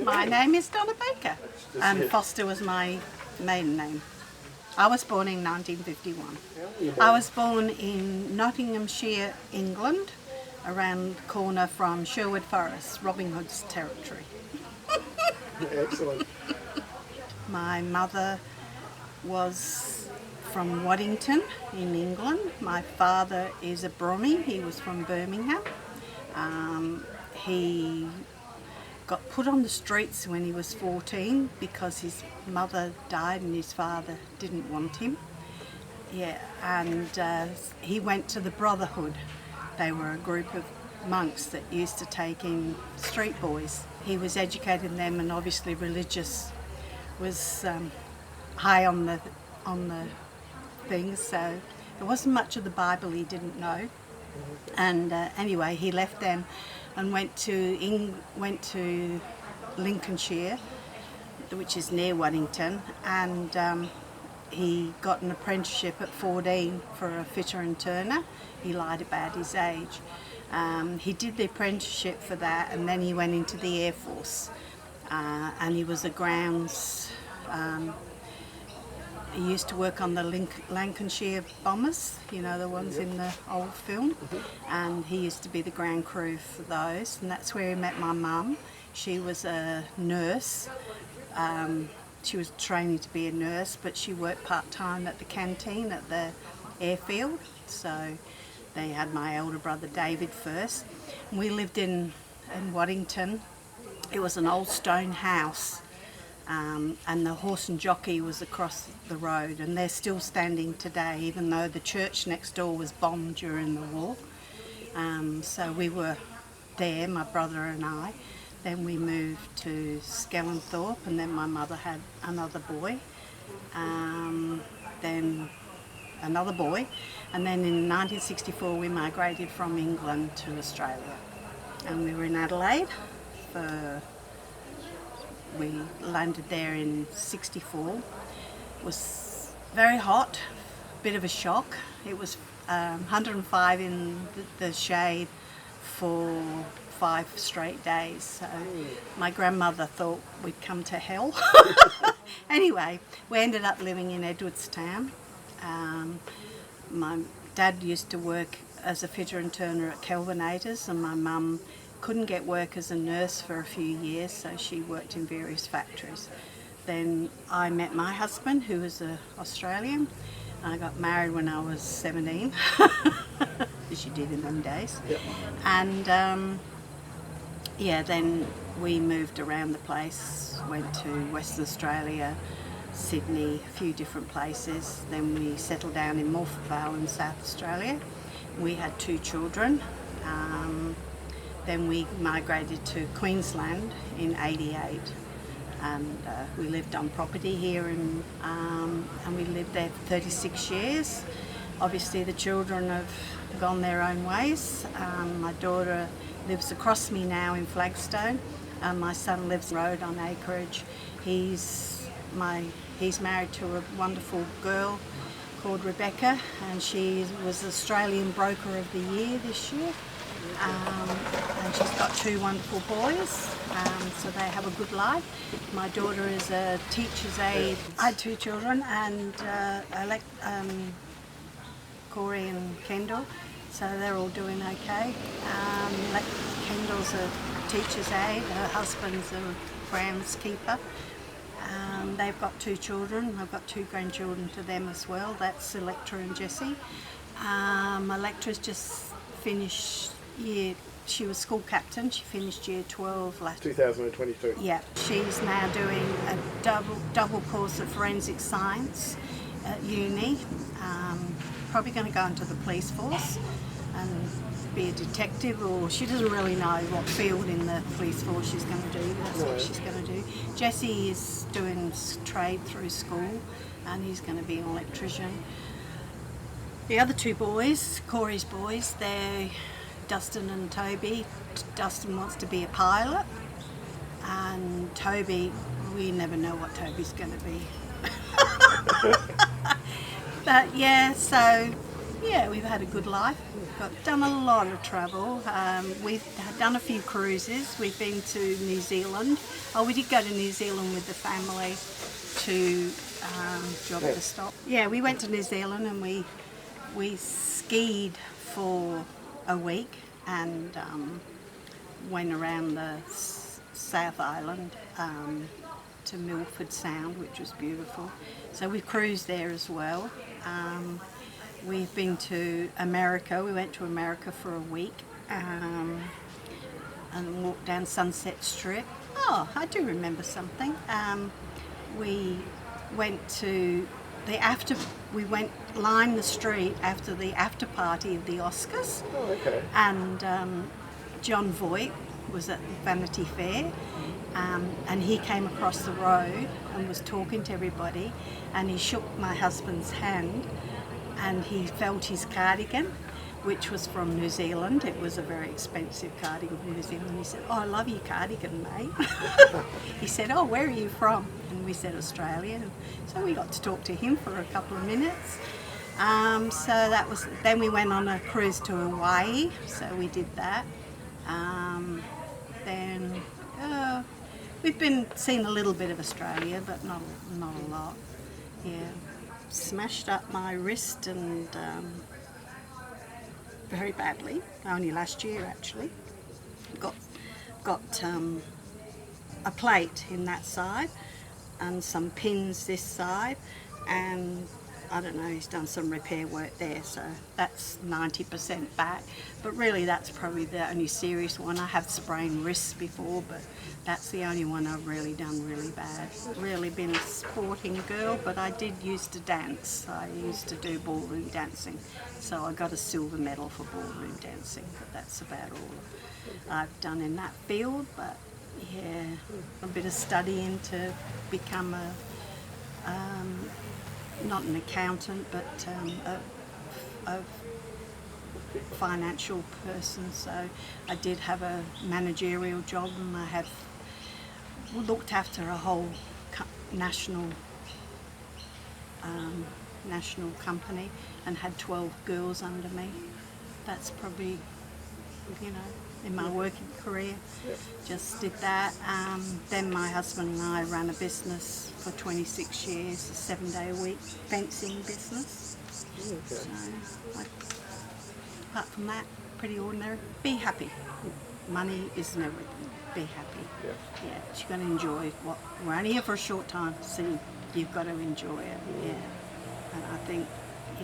My name is Donna Baker, and Foster was my maiden name. I was born in 1951. I was born in Nottinghamshire, England, around the corner from Sherwood Forest, Robin Hood's territory. Excellent. My mother was from Waddington in England. My father is a Brummie. He was from Birmingham. He got put on the streets when he was 14 because his mother died and his father didn't want him. Yeah, and he went to the Brotherhood. They were a group of monks that used to take in street boys. He was educating them, and obviously religious was high on the things, so there wasn't much of the Bible he didn't know. And anyway, he left them and went to Lincolnshire, which is near Waddington, and he got an apprenticeship at 14 for a fitter and turner. He lied about his age. He did the apprenticeship for that, and then he went into the Air Force, and he was a grounds. He used to work on the Lancashire bombers, you know, the ones in the old film, and he used to be the ground crew for those, and that's where he met my mum. She was a nurse. She was training to be a nurse, but she worked part-time at the canteen at the airfield, so they had my elder brother David first. We lived in Waddington. It was an old stone house. And the horse and jockey was across the road, and they're still standing today, even though the church next door was bombed during the war. So we were there, my brother and I. Then we moved to Skellenthorpe, and then my mother had another boy. Then another boy, and then in 1964 we migrated from England to Australia, and we were in Adelaide we landed there in 64. It was very hot, bit of a shock. It was 105 in the shade for 5 straight days. So my grandmother thought we'd come to hell. Anyway, we ended up living in Edwardstown. My dad used to work as a fitter and turner at Kelvinators, and my mum couldn't get work as a nurse for a few years, so she worked in various factories. Then I met my husband, who was an Australian. I got married when I was 17, as you did in them days. Yep. And then we moved around the place, went to Western Australia, Sydney, a few different places. Then we settled down in Morphett Vale in South Australia. We had 2 children. Then we migrated to Queensland in '88, and we lived on property here, and we lived there for 36 years. Obviously the children have gone their own ways. My daughter lives across me now in Flagstone, and my son lives road on acreage. He's married to a wonderful girl called Rebecca, and she was Australian Broker of the Year this year. And she's got 2 wonderful boys, so they have a good life. My daughter is a teacher's aide. I had 2 children, and Corey and Kendall, so they're all doing okay. Kendall's a teacher's aide, her husband's a groundskeeper. They've got 2 children. I've got 2 grandchildren to them as well. That's Electra and Jessie. Electra's just finished she was school captain. She finished year 12 last 2022. Yeah, she's now doing a double course of forensic science at uni. Probably going to go into the police force and be a detective, or she doesn't really know what field in the police force she's going to do. That's what she's going to do. Jesse is doing trade through school, and he's going to be an electrician. The other 2 boys, Corey's boys, they're Dustin and Toby. Dustin wants to be a pilot, and Toby, we never know what Toby's going to be. But yeah, so Yeah, we've had a good life. We've done a lot of travel. We've done a few cruises. We've been to New Zealand. Oh, we did go to New Zealand with the family to, do you want me to stop? Yeah, we went to New Zealand and we skied for a week and went around the South Island to Milford Sound, which was beautiful. So we cruised there as well. We've been to America. We went to America for a week and walked down Sunset Strip. Oh, I do remember something. We went to we went lined the street after the after party of the Oscars. Oh, okay. And John Voight was at Vanity Fair, and he came across the road and was talking to everybody, and he shook my husband's hand, and he felt his cardigan, which was from New Zealand. It was a very expensive cardigan from New Zealand. He said, "Oh, I love your cardigan, mate." He said, "Oh, where are you from?" And we said, "Australia." So we got to talk to him for a couple of minutes. So that was. Then we went on a cruise to Hawaii. So we did that. Then we've been seeing a little bit of Australia, but not a lot. Yeah, smashed up my wrist and very badly. Only last year, actually. Got a plate in that side and some pins this side, and I don't know, he's done some repair work there, so that's 90% back. But really that's probably the only serious one. I have sprained wrists before, but that's the only one I've really done really bad. Really been a sporting girl, but I did used to dance. I used to do ballroom dancing, so I got a silver medal for ballroom dancing, but that's about all I've done in that field. But yeah, a bit of studying to become not an accountant, but a financial person. So I did have a managerial job, and I have looked after a whole national company and had 12 girls under me. That's probably, in my working career, just did that. Then my husband and I ran a business for 26 years, a 7-day-a-week fencing business. Okay. So, apart from that, pretty ordinary. Be happy. Money isn't everything. Be happy. Yeah. Yeah, but you've got to enjoy we're only here for a short time, so you've got to enjoy it. Yeah, and I think